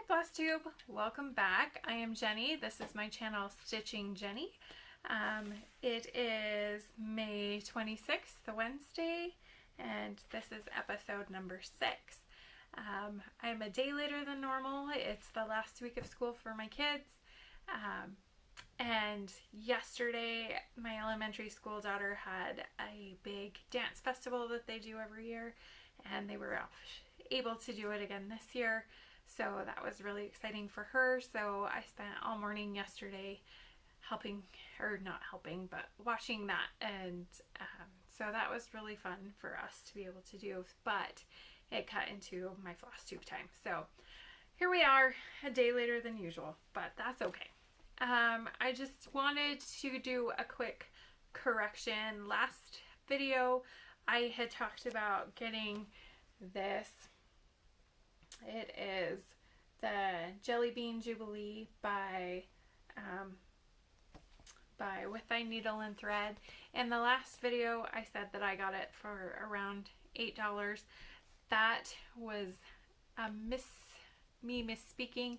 Flosstube, welcome back. I am Jenny. This is my channel Stitching Jennie. It is May 26th, the Wednesday, and this is episode number 6. I'm a day later than normal. It's the last week of school for my kids. And yesterday my elementary school daughter had a big dance festival that they do every year, and they were able to do it again this year. So that was really exciting for her. So I spent all morning yesterday watching that. And so that was really fun for us to be able to do, but it cut into my Flosstube time. So here we are, a day later than usual, but that's okay. I just wanted to do a quick correction. Last video, I had talked about getting this. It is the Jelly Bean Jubilee by With Thy Needle and Thread. In the last video, I said that I got it for around $8. That was me misspeaking.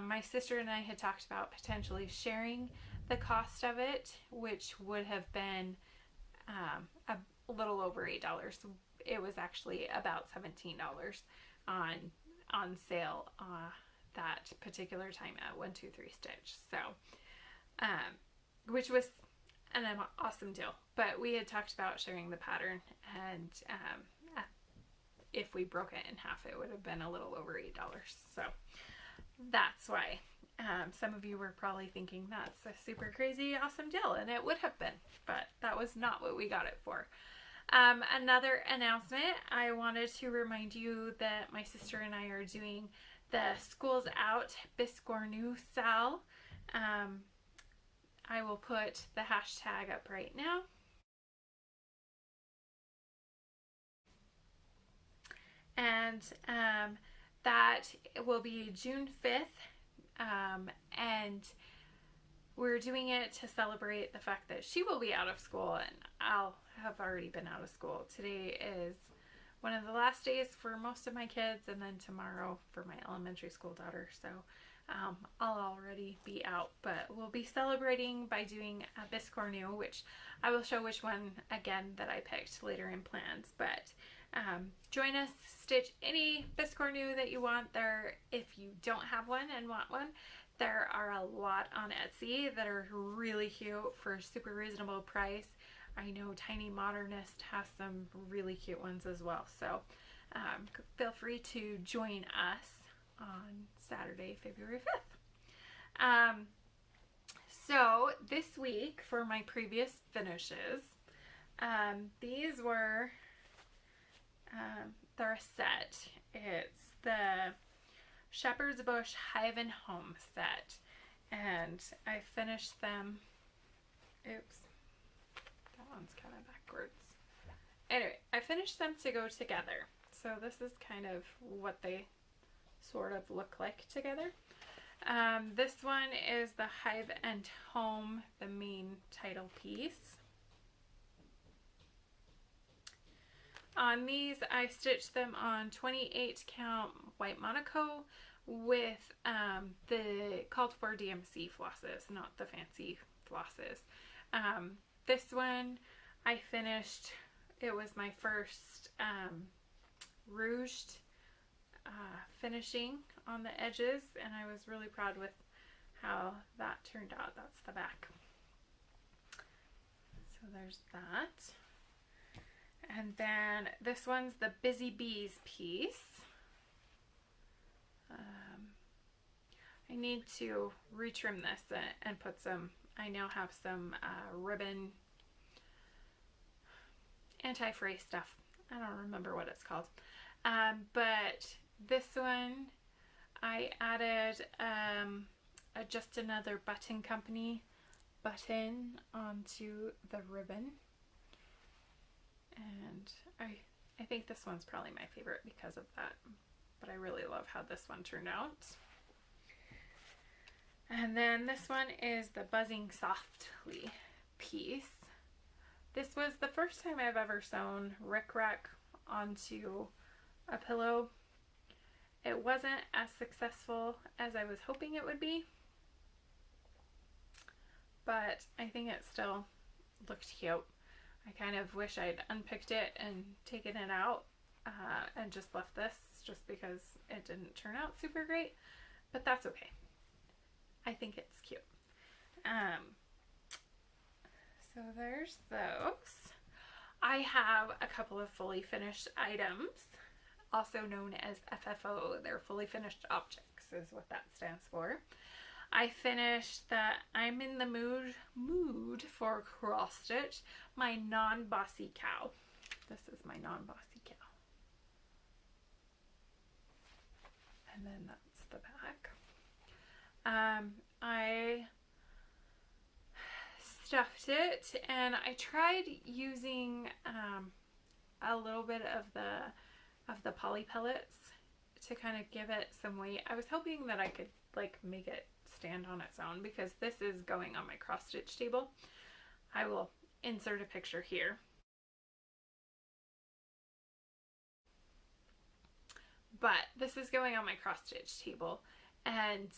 My sister and I had talked about potentially sharing the cost of it, which would have been a little over $8. It was actually about $17 on sale that particular time at 123 Stitch. So which was an awesome deal. But we had talked about sharing the pattern, and if we broke it in half, it would have been a little over $8. So that's why some of you were probably thinking that's a super crazy awesome deal, and it would have been, but that was not what we got it for. Another announcement, I wanted to remind you that my sister and I are doing the Schools Out Biscornu sale. I will put the hashtag up right now. And that will be June 5th. And we're doing it to celebrate the fact that she will be out of school, and I'll have already been out of school. Today is one of the last days for most of my kids, and then tomorrow for my elementary school daughter. So I'll already be out, but we'll be celebrating by doing a Biscornu, which I will show which one again that I picked later in plans. But join us, stitch any Biscornu that you want there. If you don't have one and want one, there are a lot on Etsy that are really cute for a super reasonable price. I know Tiny Modernist has some really cute ones as well. So feel free to join us on Saturday, February 5th. So this week for my previous finishes, these were, they're a set. It's the Shepherd's Bush Hive and Home set, and I finished them. Oops, that one's kind of backwards. Anyway, I finished them to go together. So this is kind of what they sort of look like together. This one is the Hive and Home, the main title piece. On these, I stitched them on 28 count white Monaco with the called for DMC flosses, not the fancy flosses. This one I finished, it was my first rouged finishing on the edges, and I was really proud with how that turned out. That's the back. So there's that. And then this one's the Busy Bees piece. I need to retrim this and put some, I now have some ribbon anti-fray stuff. I don't remember what it's called. But this one, I added just another Button Company button onto the ribbon. And I think this one's probably my favorite because of that, but I really love how this one turned out. And then this one is the Buzzing Softly piece. This was the first time I've ever sewn rickrack onto a pillow. It wasn't as successful as I was hoping it would be, but I think it still looked cute. I kind of wish I'd unpicked it and taken it out and just left this, just because it didn't turn out super great, but that's okay. I think it's cute. So there's those. I have a couple of fully finished items, also known as FFO. They're fully finished objects is what that stands for. I finished the I'm in the mood for cross stitch, my non-bossy cow. This is my non-bossy cow. And then that's the back. I stuffed it, and I tried using a little bit of the poly pellets to kind of give it some weight. I was hoping that I could like make it stand on its own, because this is going on my cross stitch table. I will insert a picture here. But this is going on my cross stitch table, and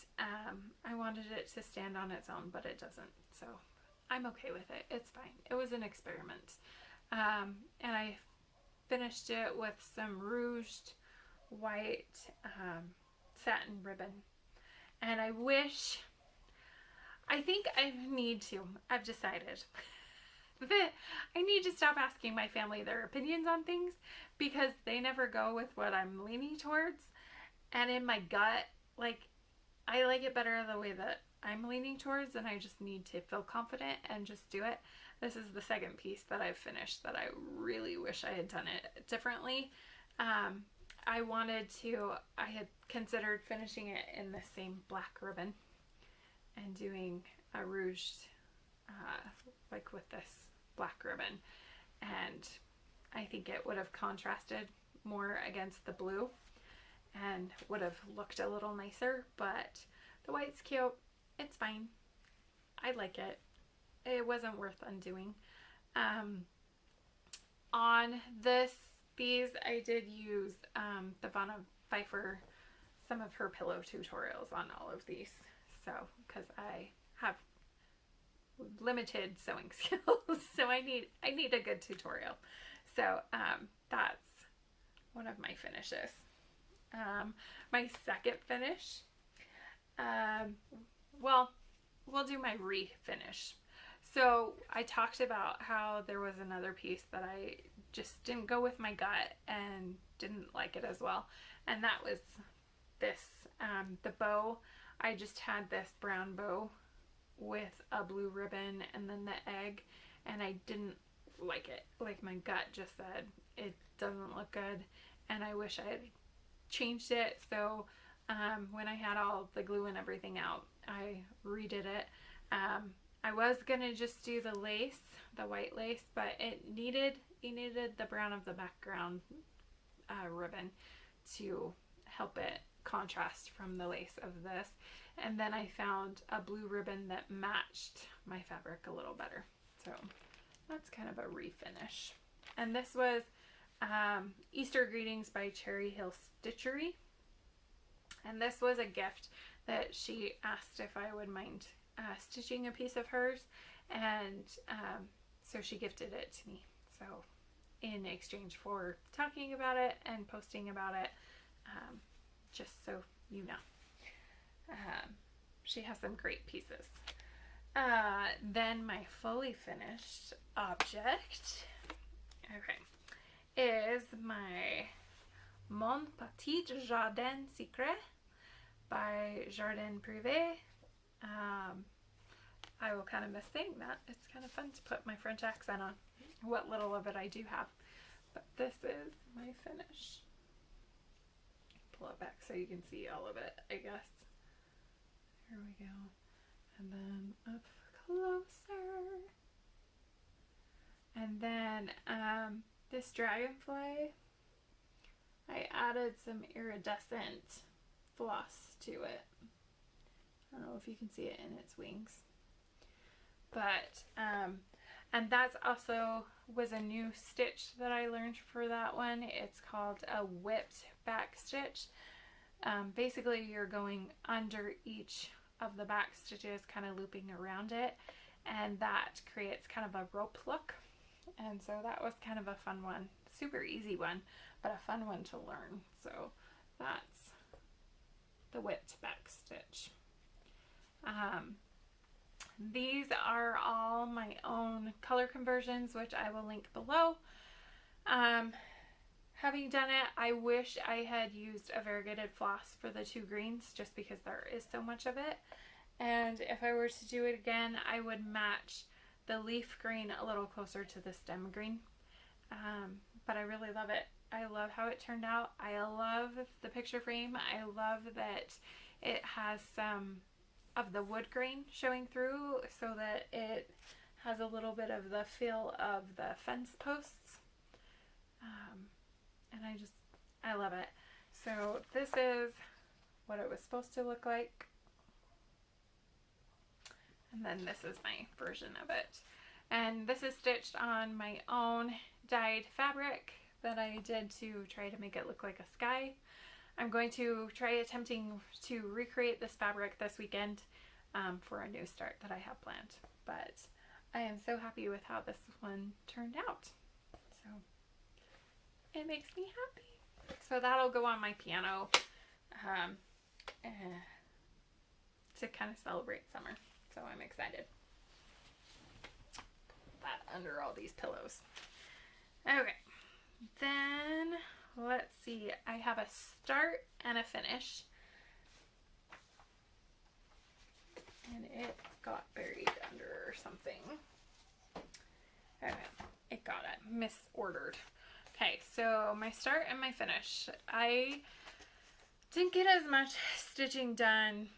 I wanted it to stand on its own, but it doesn't, so I'm okay with it. It's fine. It was an experiment. And I finished it with some rouged white satin ribbon. And I think I've decided that I need to stop asking my family their opinions on things, because they never go with what I'm leaning towards. And in my gut, like, I like it better the way that I'm leaning towards, and I just need to feel confident and just do it. This is the second piece that I've finished that I really wish I had done it differently. I had considered finishing it in the same black ribbon and doing a ruched, like with this black ribbon, and I think it would have contrasted more against the blue and would have looked a little nicer, but the white's cute. It's fine. I like it. It wasn't worth undoing. On these I did use the Vanna Pfeiffer, some of her pillow tutorials on all of these. So, because I have limited sewing skills, so I need a good tutorial. So that's one of my finishes. My second finish, well, we'll do my refinish. So I talked about how there was another piece that I just didn't go with my gut and didn't like it as well, and that was this, the bow. I just had this brown bow with a blue ribbon and then the egg, and I didn't like it. Like, my gut just said it doesn't look good, and I wish I had changed it. So when I had all the glue and everything out, I redid it. I was gonna just do the lace, the white lace, but it needed the brown of the background ribbon to help it contrast from the lace of this. And then I found a blue ribbon that matched my fabric a little better. So that's kind of a refinish. And this was Easter Greetings by Cherry Hill Stitchery. And this was a gift that she asked if I would mind stitching a piece of hers, and so she gifted it to me. So in exchange for talking about it and posting about it, just so you know. She has some great pieces. Then my fully finished object, is my Mon Petit Jardin Secret by Jardin Prive. I will kind of miss saying that. It's kind of fun to put my French accent on what little of it I do have. But this is my finish. Pull it back so you can see all of it, I guess. Here we go. And then up closer. And then this dragonfly, I added some iridescent floss to it. I don't know if you can see it in its wings. But, and that's also was a new stitch that I learned for that one. It's called a whipped back stitch. Basically you're going under each of the back stitches, kind of looping around it, and that creates kind of a rope look. And so that was kind of a fun one, super easy one, but a fun one to learn. So that's the whipped back stitch. These are all my own color conversions, which I will link below. Having done it, I wish I had used a variegated floss for the two greens, just because there is so much of it. And if I were to do it again, I would match the leaf green a little closer to the stem green. But I really love it. I love how it turned out. I love the picture frame. I love that it has some of the wood grain showing through, so that it has a little bit of the feel of the fence posts. And I love it. So this is what it was supposed to look like. And then this is my version of it. And this is stitched on my own dyed fabric that I did to try to make it look like a sky. I'm going to try attempting to recreate this fabric this weekend for a new start that I have planned. But I am so happy with how this one turned out. So it makes me happy. So that'll go on my piano to kind of celebrate summer. So I'm excited. Put that under all these pillows. Okay, then let's see. I have a start and a finish. And it got buried under something. Okay, it got it misordered. Okay, so my start and my finish. I didn't get as much stitching done,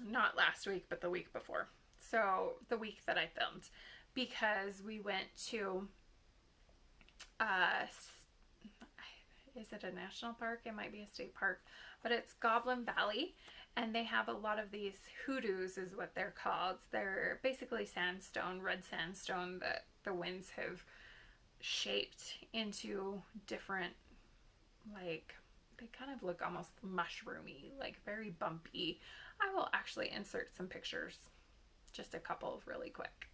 not last week, but the week before. So the week that I filmed, because we went to, is it a national park? It might be a state park, but it's Goblin Valley. And they have a lot of these hoodoos is what they're called. They're basically sandstone, red sandstone that the winds have shaped into different, like, they kind of look almost mushroomy, like very bumpy. I will actually insert some pictures, just a couple really quick.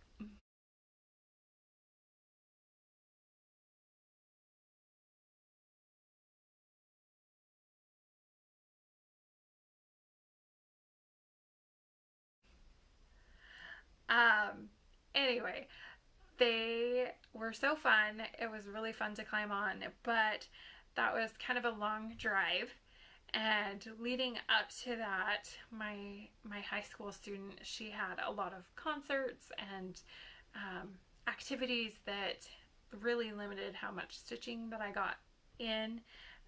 Anyway, they were so fun. It was really fun to climb on, but that was kind of a long drive. And leading up to that, my high school student, she had a lot of concerts and activities that really limited how much stitching that I got in,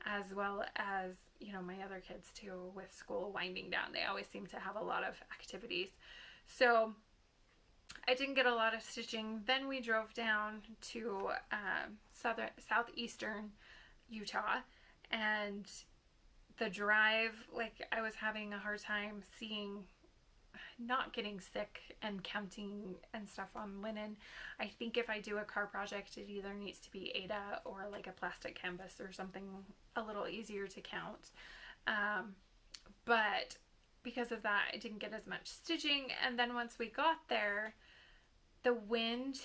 as well as, you know, my other kids too, with school winding down. They always seem to have a lot of activities. So I didn't get a lot of stitching. Then we drove down to southeastern Utah, and the drive, like, I was having a hard time not getting sick and counting and stuff on linen. I think if I do a car project, it either needs to be Ada or like a plastic canvas or something a little easier to count. But because of that, I didn't get as much stitching. And then once we got there, the wind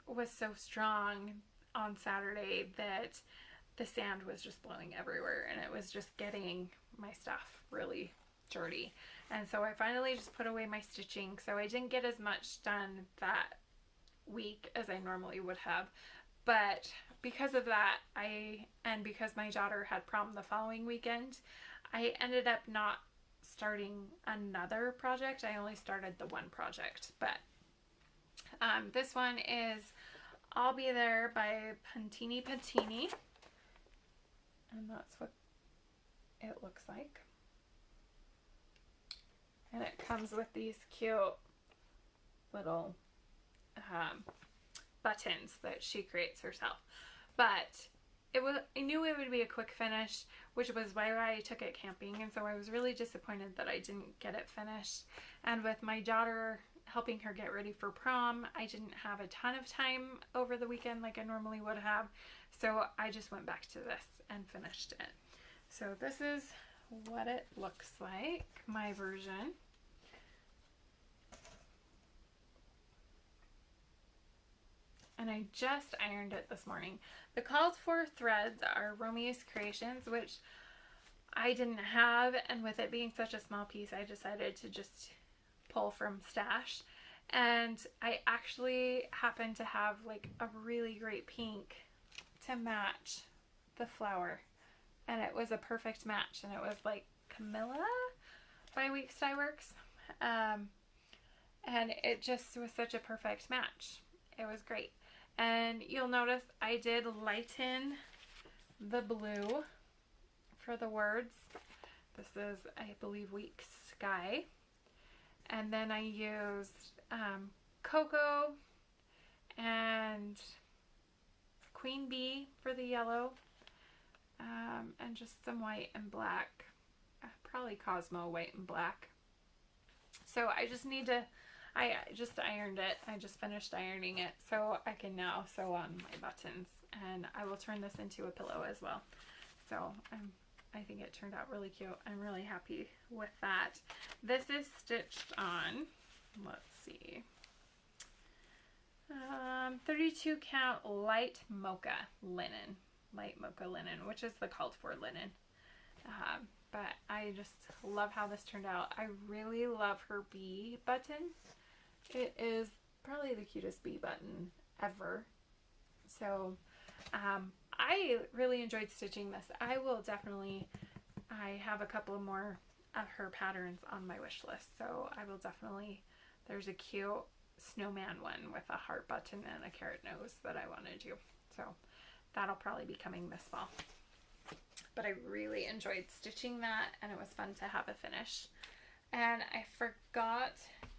was so strong on Saturday that the sand was just blowing everywhere, and it was just getting my stuff really dirty. And so I finally just put away my stitching. So I didn't get as much done that week as I normally would have. But because of that, and because my daughter had prom the following weekend, I ended up not starting another project. I only started the one project. But this one is I'll Be There by Puntini. And that's what it looks like. And it comes with these cute little buttons that she creates herself. But I knew it would be a quick finish, which was why I took it camping. And so I was really disappointed that I didn't get it finished. And with my daughter helping her get ready for prom, I didn't have a ton of time over the weekend like I normally would have. So I just went back to this and finished it. So this is what it looks like, my version. And I just ironed it this morning. The called for threads are Romy's creations, which I didn't have, and with it being such a small piece, I decided to just pull from stash. And I actually happened to have like a really great pink to match the flower, and it was a perfect match, and it was like Camilla by Weeks Dye Works, and it just was such a perfect match. It was great. And you'll notice I did lighten the blue for the words. This is, I believe, Weeks Sky. And then I used Cocoa and Queen Bee for the yellow. And just some white and black. Probably Cosmo white and black. So I just need to... I just ironed it. I just finished ironing it, so I can now sew on my buttons, and I will turn this into a pillow as well. So I think it turned out really cute. I'm really happy with that. This is stitched on, let's see, 32 count light mocha linen, which is the called for linen. But I just love how this turned out. I really love her bee button. It is probably the cutest bee button ever. So I really enjoyed stitching this. I have a couple more of her patterns on my wish list. So I will definitely, there's a cute snowman one with a heart button and a carrot nose that I want to do. So that'll probably be coming this fall. But I really enjoyed stitching that, and it was fun to have a finish. And I forgot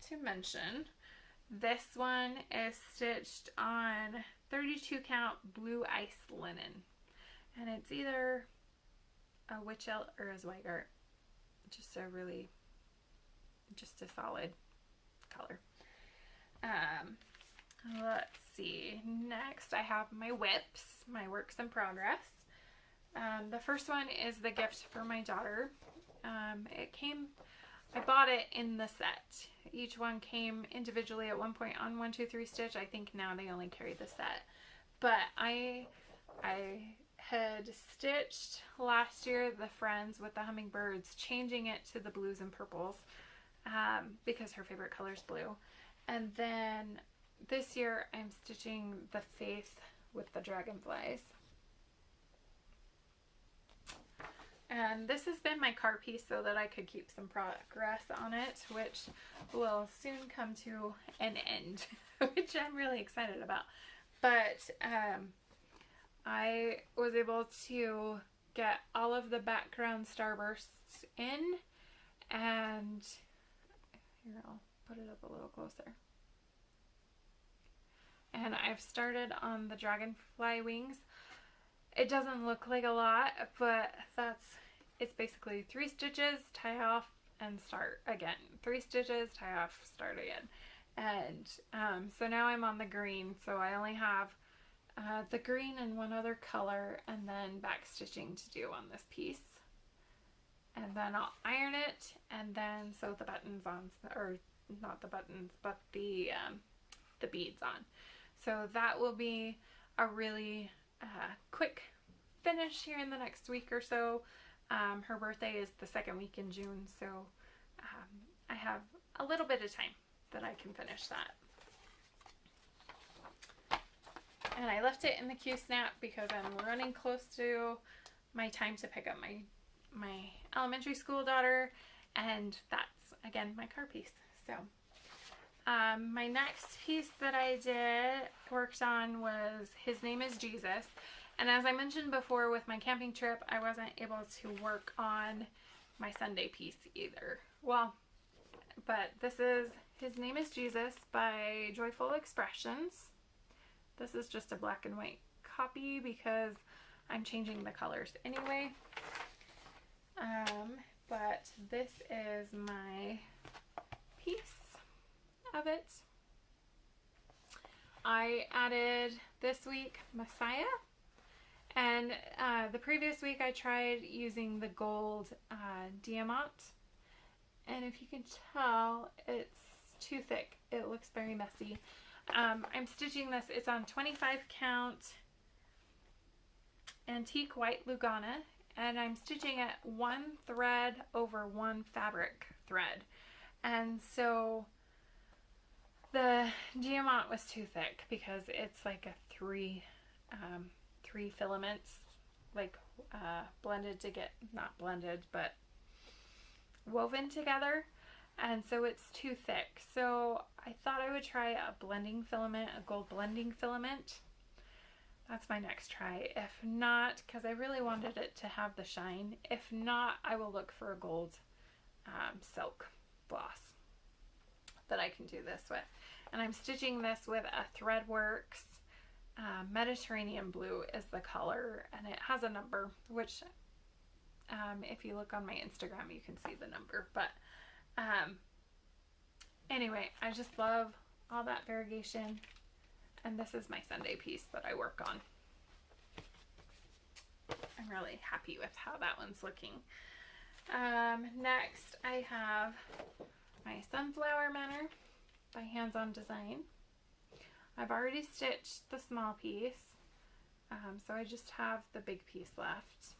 to mention, this one is stitched on 32 count blue ice linen. And it's either a Witch Elk or a Zweigart. Just a solid color. Let's see. Next I have my whips, my works in progress. The first one is the gift for my daughter. I bought it in the set. Each one came individually at one point on 1, 2, 3 stitch. I think now they only carry the set. But I had stitched last year the Friends with the hummingbirds, changing it to the blues and purples because her favorite color is blue. And then this year I'm stitching the Faith with the Dragonflies. And this has been my car piece so that I could keep some progress on it, which will soon come to an end, which I'm really excited about. But I was able to get all of the background starbursts in, and here, I'll put it up a little closer. And I've started on the Dragonfly wings. It doesn't look like a lot, but it's basically 3 stitches, tie off, and start again. 3 stitches, tie off, start again. And so now I'm on the green, so I only have the green and one other color, and then back stitching to do on this piece. And then I'll iron it, and then sew the buttons on, or not the buttons, but the beads on. So that will be a really quick finish here in the next week or so. Her birthday is the 2nd week in June, so I have a little bit of time that I can finish that. And I left it in the Q-snap because I'm running close to my time to pick up my elementary school daughter, and that's again my car piece. So my next piece that I worked on was His Name is Jesus. And as I mentioned before, with my camping trip, I wasn't able to work on my Sunday piece either. Well, but this is His Name is Jesus by Joyful Expressions. This is just a black and white copy because I'm changing the colors anyway. But this is my piece of it. I added this week Messiah, And the previous week I tried using the gold diamant, and if you can tell, it's too thick. It looks very messy. I'm stitching this. It's on 25 count antique white Lugana, and I'm stitching it one thread over one fabric thread. And so the diamant was too thick because it's like a three filaments, like blended to get, not blended, but woven together. And so it's too thick. So I thought I would try a blending filament, a gold blending filament. That's my next try. If not, because I really wanted it to have the shine. If not, I will look for a gold silk floss that I can do this with. And I'm stitching this with a Threadworks Mediterranean blue is the color, and it has a number, which if you look on my Instagram you can see the number. But anyway, I just love all that variegation, and this is my Sunday piece that I work on. I'm really happy with how that one's looking. Next I have my Sunflower Manor by Hands On Design. I've already stitched the small piece, so I just have the big piece left.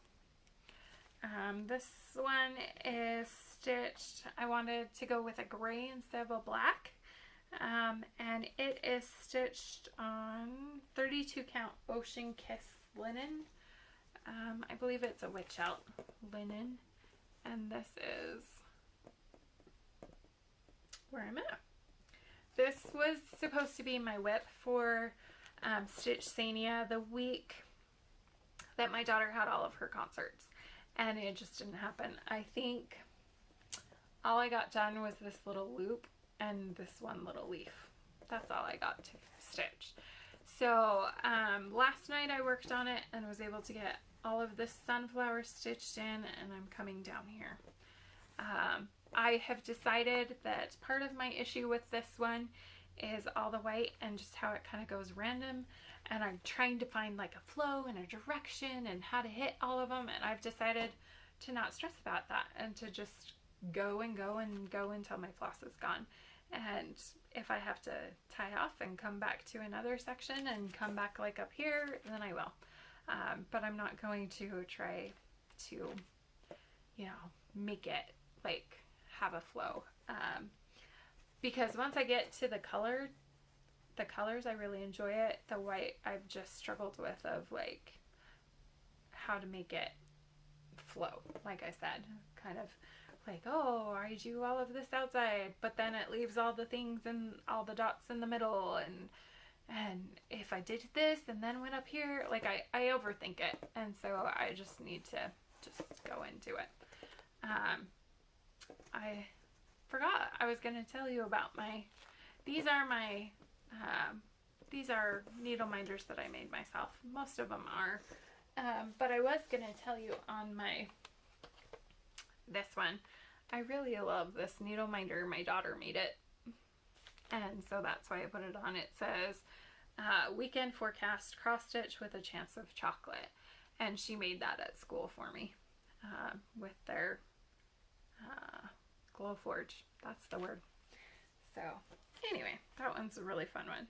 This one is stitched, I wanted to go with a gray instead of a black, and it is stitched on 32 count Ocean Kiss linen. I believe it's a witch out linen, and this is where I'm at. This was supposed to be my whip for Stitch Sania the week that my daughter had all of her concerts, and it just didn't happen. I think all I got done was this little loop and this one little leaf. That's all I got to stitch. So last night I worked on it and was able to get all of this sunflower stitched in, and I'm coming down here. I have decided that part of my issue with this one is all the white and just how it kind of goes random, and I'm trying to find like a flow and a direction and how to hit all of them, and I've decided to not stress about that and to just go and go and go until my floss is gone. And if I have to tie off and come back to another section and come back like up here, then I will. But I'm not going to try to, you know, make it like have a flow, because once I get to the colors, I really enjoy it. The white I've just struggled with, of like how to make it flow. Like I said, kind of like, oh, I do all of this outside, but then it leaves all the things and all the dots in the middle, and if I did this and then went up here, like I overthink it, and so I just need to just go and do it. I forgot I was going to tell you about these are needle minders that I made myself. Most of them are, but I was going to tell you on this one, I really love this needle minder. My daughter made it, and so that's why I put it on. It says weekend forecast cross stitch with a chance of chocolate, and she made that at school for me with their Glowforge. That's the word. So anyway, that one's a really fun one.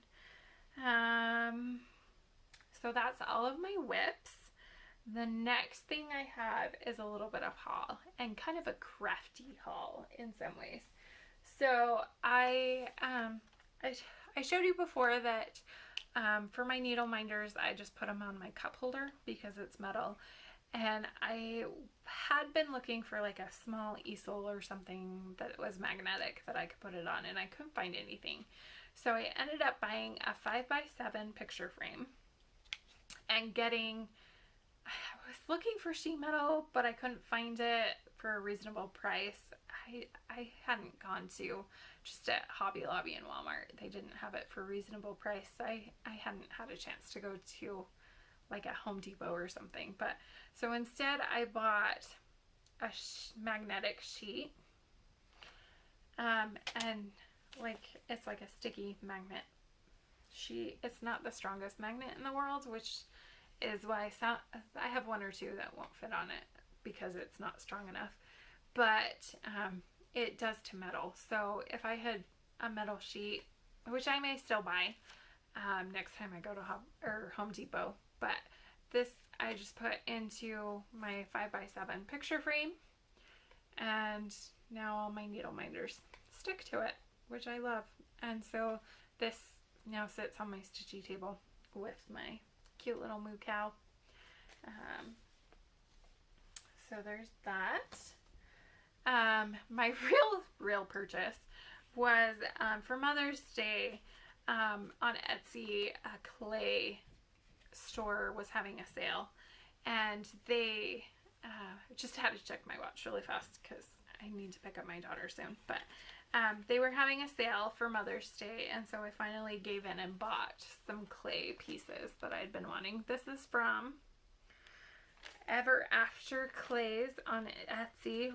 So that's all of my whips. The next thing I have is a little bit of haul, and kind of a crafty haul in some ways. So I showed you before that for my needle minders I just put them on my cup holder because it's metal, and I had been looking for like a small easel or something that was magnetic that I could put it on, and I couldn't find anything. So I ended up buying a 5x7 picture frame and I was looking for sheet metal, but I couldn't find it for a reasonable price. I hadn't gone to just at Hobby Lobby and Walmart. They didn't have it for a reasonable price. I hadn't had a chance to go to like a Home Depot or something. But so instead I bought a magnetic sheet, and like it's like a sticky magnet sheet. It's not the strongest magnet in the world, which is why I have one or two that won't fit on it because it's not strong enough. But it does to metal. So if I had a metal sheet, which I may still buy next time I go to Home Depot, but this I just put into my 5x7 picture frame, and now all my needle minders stick to it, which I love. And so this now sits on my stitchy table with my cute little moo cow. So there's that. My real purchase was for Mother's Day. On Etsy, a clay store was having a sale, and they just had to check my watch really fast because I need to pick up my daughter soon, but they were having a sale for Mother's Day, and so I finally gave in and bought some clay pieces that I'd been wanting. This is from Ever After Clays on Etsy,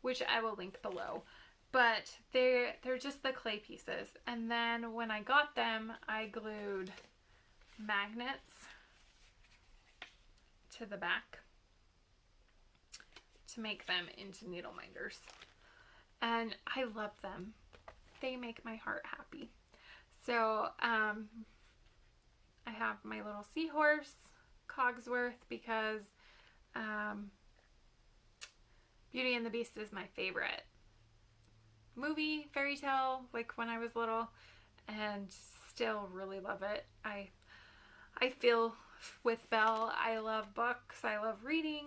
which I will link below. But they're just the clay pieces. And then when I got them, I glued magnets to the back to make them into needle minders. And I love them. They make my heart happy. So I have my little seahorse, Cogsworth, because Beauty and the Beast is my favorite movie, fairy tale, like when I was little, and still really love it. I feel with Belle, I love books, I love reading,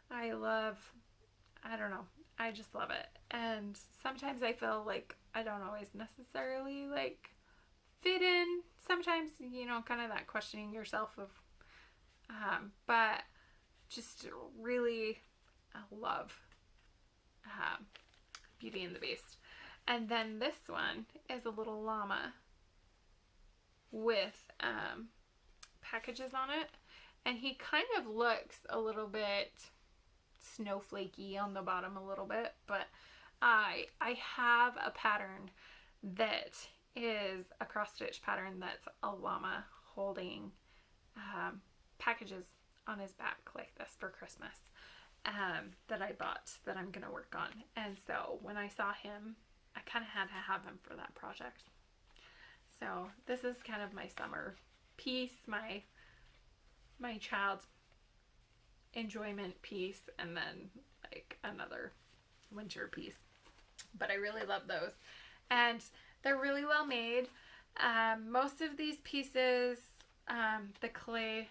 I don't know, I just love it. And sometimes I feel like I don't always necessarily like fit in. Sometimes, you know, kind of that questioning yourself of, but just really love Beauty and the Beast. And then this one is a little llama with packages on it. And he kind of looks a little bit snowflakey on the bottom a little bit. But I have a pattern that is a cross stitch pattern that's a llama holding packages on his back like this for Christmas that I bought that I'm going to work on. And so when I saw him, I kind of had to have him for that project. So this is kind of my summer piece, my child enjoyment piece, and then like another winter piece. But I really love those. And they're really well made. Most of these pieces, the clay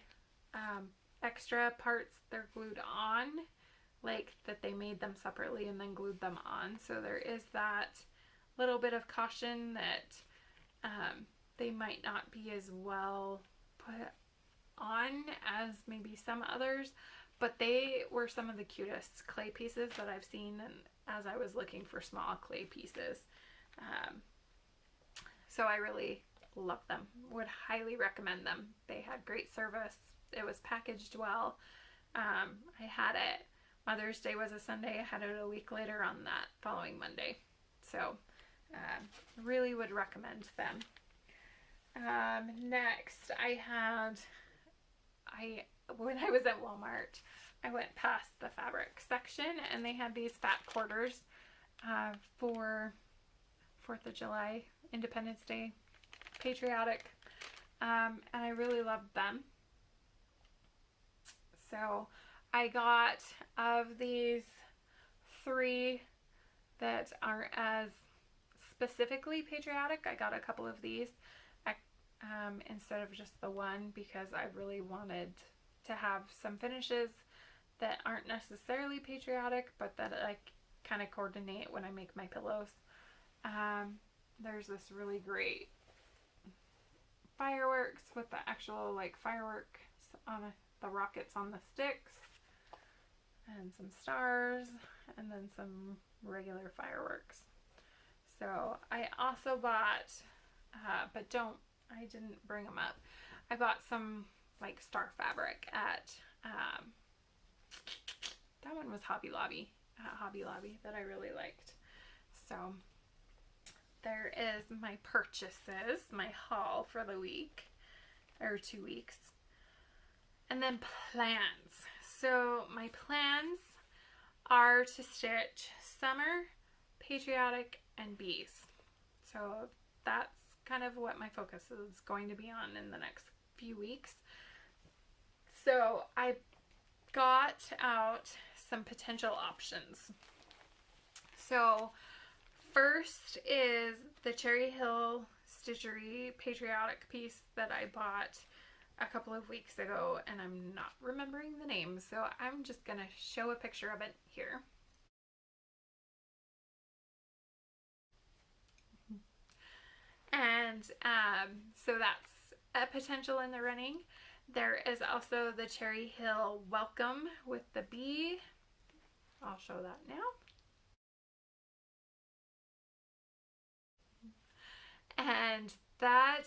extra parts, they're glued on, like that they made them separately and then glued them on. So there is that little bit of caution that they might not be as well put on as maybe some others, but they were some of the cutest clay pieces that I've seen, and as I was looking for small clay pieces. So I really love them. Would highly recommend them. They had great service. It was packaged well. I had it. Mother's Day was a Sunday. I had it a week later on that following Monday. So really would recommend them. Next, when I was at Walmart, I went past the fabric section, and they had these fat quarters for 4th of July, Independence Day, patriotic, and I really loved them. So I got, of these 3 that aren't as specifically patriotic, I got a couple of these instead of just the one, because I really wanted to have some finishes that aren't necessarily patriotic, but that I kind of coordinate when I make my pillows. There's this really great fireworks with the actual like fireworks on the rockets on the sticks, and some stars, and then some regular fireworks. So I also bought, but I didn't bring them up. I bought some like star fabric at, that one was Hobby Lobby that I really liked. So there is my purchases, my haul for the week, or 2 weeks. And And then plans. So my plans are to stitch summer, patriotic, and bees. So that's kind of what my focus is going to be on in the next few weeks. So I got out some potential options. So first is the Cherry Hill Stitchery patriotic piece that I bought a couple of weeks ago, and I'm not remembering the name, so I'm just gonna show a picture of it here. And so that's a potential in the running. There is also the Cherry Hill Welcome with the bee. I'll show that now. And that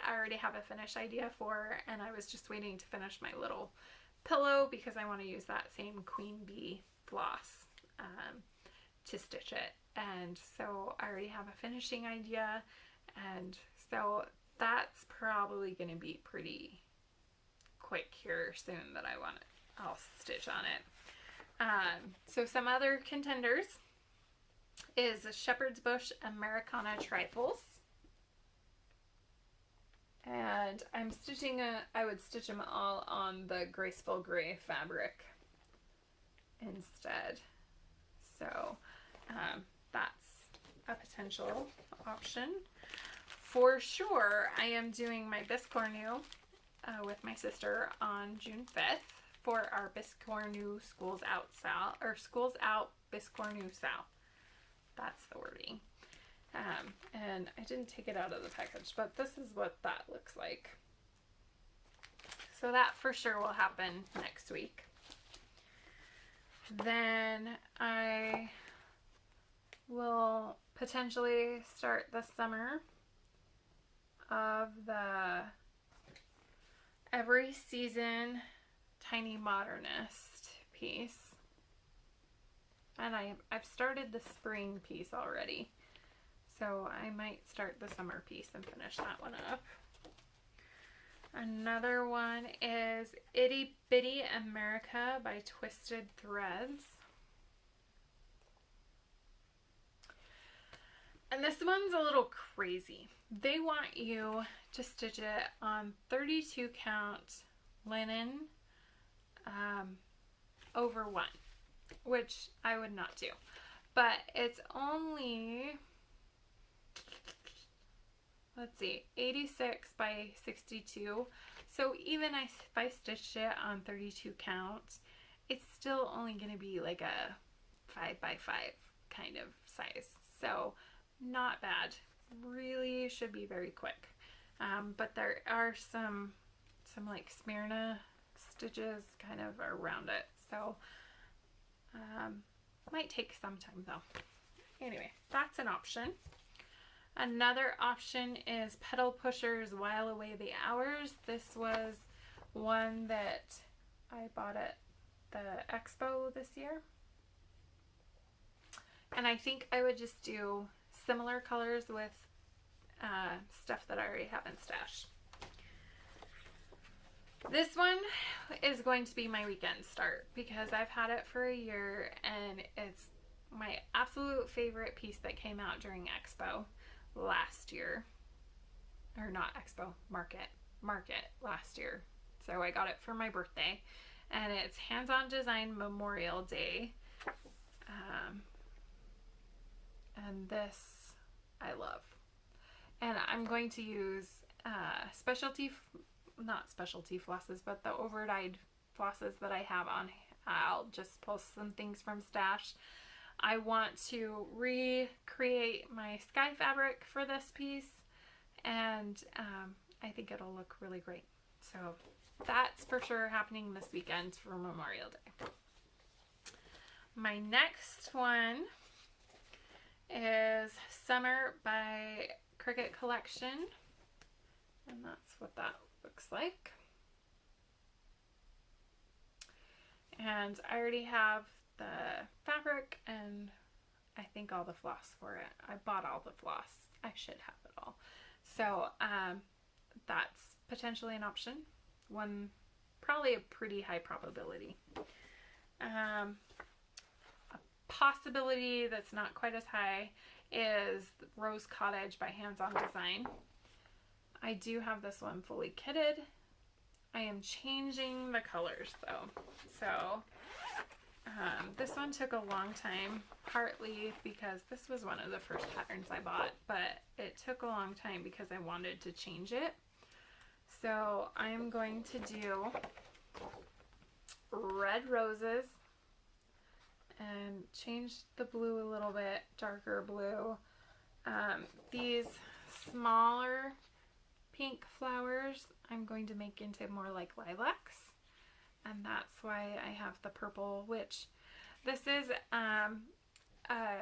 I already have a finished idea for, and I was just waiting to finish my little pillow because I want to use that same queen bee floss to stitch it. And so I already have a finishing idea, and so that's probably going to be pretty quick here soon that I'll stitch on it. So some other contenders is a Shepherd's Bush Americana Trifles. And I'm stitching I would stitch them all on the Graceful Gray fabric instead. So that's a potential option. For sure, I am doing my Biscornu with my sister on June 5th for our Biscornu Schools Out Sal, or Schools Out Biscornu Sal. That's the wording. And I didn't take it out of the package, but this is what that looks like. So that for sure will happen next week. Then I will potentially start the summer of the Every Season Tiny Modernist piece. And I've started the spring piece already. So I might start the summer piece and finish that one up. Another one is Itty Bitty America by Twisted Threads. And this one's a little crazy. They want you to stitch it on 32 count linen over 1, which I would not do. But it's only, let's see, 86 by 62. So even if I stitched it on 32 count, it's still only going to be like a 5 by 5 kind of size. So not bad. Really should be very quick. But there are some like Smyrna stitches kind of around it. So might take some time though. Anyway, that's an option. Another option is Petal Pushers While Away the Hours. This was one that I bought at the expo this year. And I think I would just do similar colors with stuff that I already have in stash. This one is going to be my weekend start because I've had it for a year and it's my absolute favorite piece that came out during expo last year. Or not expo, market last year. So I got it for my birthday, and it's Hands-On Design Memorial Day. And this I love. And I'm going to use not specialty flosses, but the overdyed flosses that I have on. I'll just pull some things from stash. I want to recreate my sky fabric for this piece, and I think it'll look really great. So that's for sure happening this weekend for Memorial Day. My next one is Summer by Cricket Collection, and that's what that looks like. And I already have the fabric and I think all the floss for it. I bought all the floss. I should have it all. So that's potentially an option. probably a pretty high probability. A possibility that's not quite as high is Rose Cottage by Hands On Design. I do have this one fully kitted. I am changing the colors though. So this one took a long time, partly because this was one of the first patterns I bought, but it took a long time because I wanted to change it. So I'm going to do red roses and change the blue a little bit, darker blue. These smaller pink flowers I'm going to make into more like lilacs, and that's why I have the purple, which this is a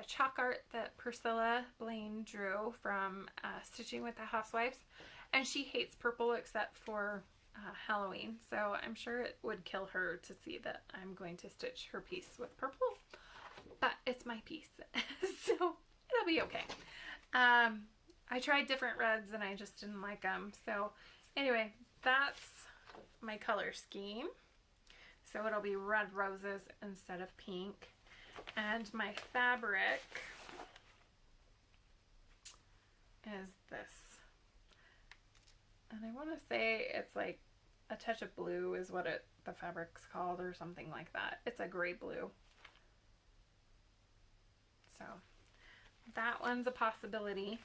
chalk art that Priscilla Blaine drew from Stitching with the Housewives, and she hates purple except for Halloween, so I'm sure it would kill her to see that I'm going to stitch her piece with purple, but it's my piece, so it'll be okay. I tried different reds and I just didn't like them, so anyway, that's my color scheme. So it'll be red roses instead of pink. And my fabric is this. And I want to say it's like a touch of blue is what the fabric's called, or something like that. It's a gray blue. So that one's a possibility.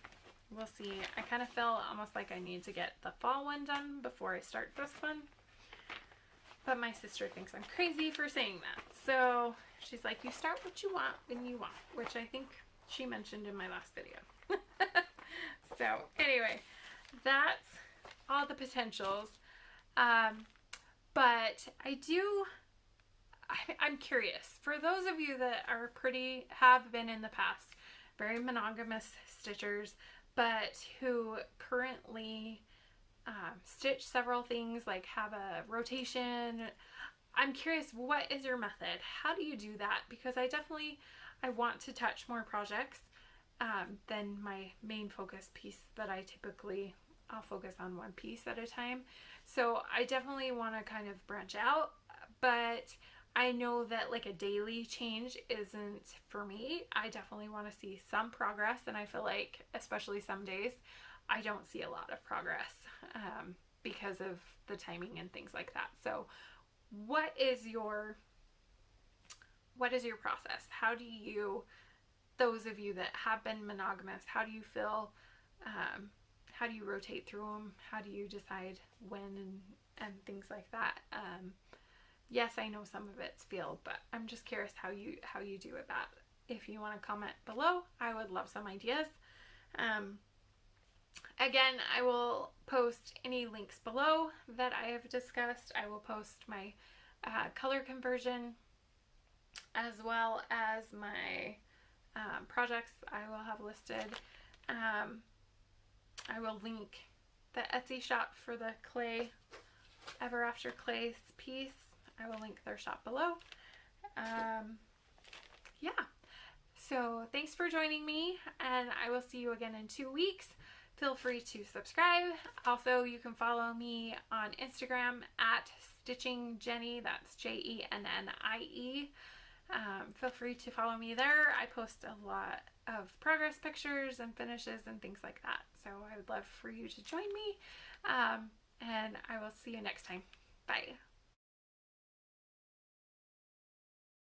We'll see. I kind of feel almost like I need to get the fall one done before I start this one. But my sister thinks I'm crazy for saying that. So she's like, you start what you want when you want, which I think she mentioned in my last video. So anyway, that's all the potentials. But I'm curious. For those of you that are have been in the past, very monogamous stitchers, but who currently stitch several things, like have a rotation, I'm curious, what is your method? How do you do that? Because I want to touch more projects than my main focus piece that I'll focus on one piece at a time. So I definitely want to kind of branch out, but I know that like a daily change isn't for me. I definitely want to see some progress, and I feel like especially some days I don't see a lot of progress because of the timing and things like that. So what is your process? How do you, those of you that have been monogamous, how do you feel? How do you rotate through them? How do you decide when and things like that? Yes, I know some of it's feel, but I'm just curious how you do with that. If you want to comment below, I would love some ideas. Again, I will post any links below that I have discussed. I will post my color conversion as well as my projects I will have listed. I will link the Etsy shop for the clay, Ever After Clay piece. I will link their shop below. Yeah. So thanks for joining me, and I will see you again in 2 weeks. Feel free to subscribe. Also, you can follow me on Instagram at stitchingjennie. That's JENNIE. Feel free to follow me there. I post a lot of progress pictures and finishes and things like that. So I would love for you to join me. And I will see you next time. Bye.